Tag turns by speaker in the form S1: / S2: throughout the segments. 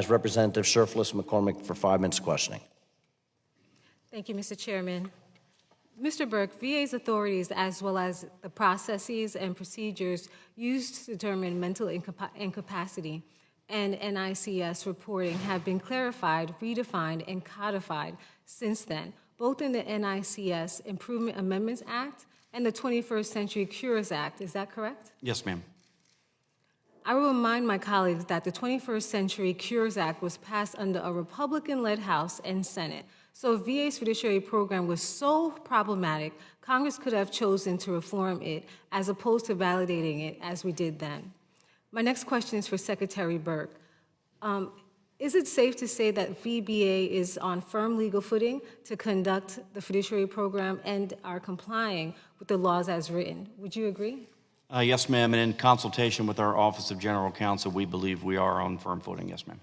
S1: Representative Cherfilus-McCormick for 5 minutes questioning.
S2: Thank you, Mr. Chairman. Mr. Burke, VA's authorities, as well as the processes and procedures used to determine mental incapacity and NICS reporting have been clarified, redefined, and codified since then, both in the NICS Improvement Amendments Act and the 21st Century Cures Act. Is that correct?
S3: Yes, ma'am.
S2: I will remind my colleagues that the 21st Century Cures Act was passed under a Republican-led House and Senate. So if VA's fiduciary program was so problematic, Congress could have chosen to reform it as opposed to validating it as we did then. My next question is for Secretary Burke. Is it safe to say that VBA is on firm legal footing to conduct the fiduciary program and are complying with the laws as written? Would you agree?
S3: Yes, ma'am, and in consultation with our Office of General Counsel, we believe we are on firm footing. Yes, ma'am.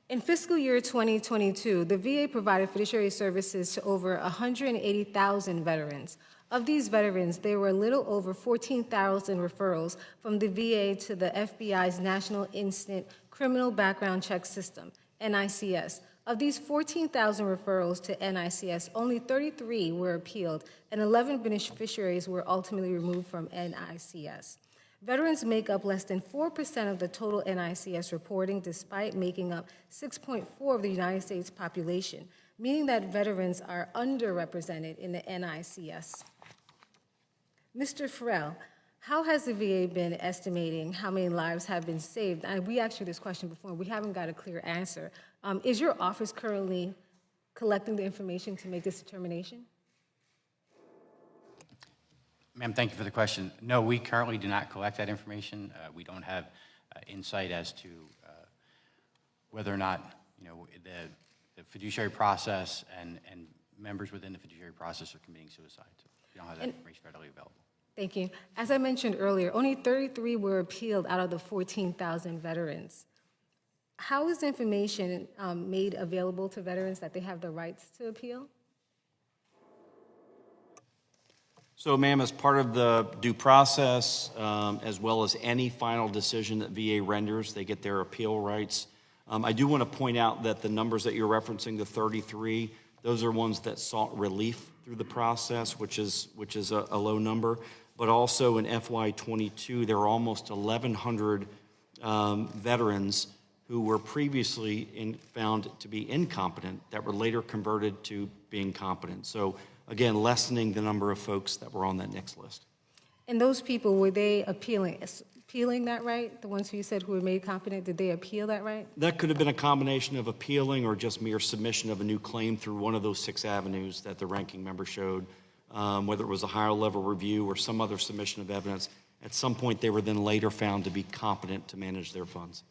S2: In fiscal year 2022, the VA provided fiduciary services to over 180,000 veterans. Of these veterans, there were a little over 14,000 referrals from the VA to the FBI's National Instant Criminal Background Check System, NICS. Of these 14,000 referrals to NICS, only 33 were appealed, and 11 beneficiaries were ultimately removed from NICS. Veterans make up less than 4% of the total NICS reporting, despite making up 6.4% of the United States population, meaning that veterans are underrepresented in the NICS. Mr. Farrell, how has the VA been estimating how many lives have been saved? And we asked you this question before, we haven't got a clear answer. Is your office currently collecting the information to make this determination?
S4: Ma'am, thank you for the question. No, we currently do not collect that information. We don't have insight as to whether or not, the fiduciary process and members within the fiduciary process are committing suicide. So we don't have that information readily available.
S2: Thank you. As I mentioned earlier, only 33 were appealed out of the 14,000 veterans. How is information made available to veterans that they have the rights to appeal?
S3: So, ma'am, as part of the due process, as well as any final decision that VA renders, they get their appeal rights. I do want to point out that the numbers that you're referencing, the 33, those are ones that sought relief through the process, which is a low number. But also in FY22, there were almost 1,100 veterans who were previously found to be incompetent that were later converted to being competent. So again, lessening the number of folks that were on that next list.
S2: And those people, were they appealing that right? The ones who you said who were made competent, did they appeal that right?
S3: That could have been a combination of appealing or just mere submission of a new claim through one of those 6 avenues that the ranking member showed, whether it was a higher level review or some other submission of evidence. At some point, they were then later found to be competent to manage their funds.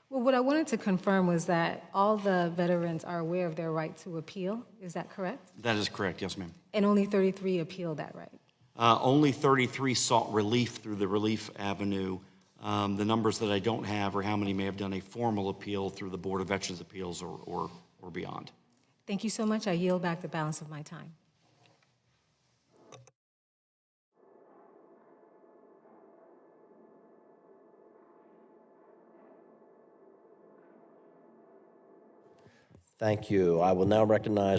S2: Well, what I wanted to confirm was that all the veterans are aware of their right to appeal. Is that correct?
S3: That is correct, yes, ma'am.
S2: And only 33 appealed that right?
S3: Only 33 sought relief through the relief avenue. The numbers that I don't have are how many may have done a formal appeal through the Board of Veterans' Appeals or beyond.
S2: Thank you so much. I yield back the balance of my time.
S1: Thank you. I will now recognize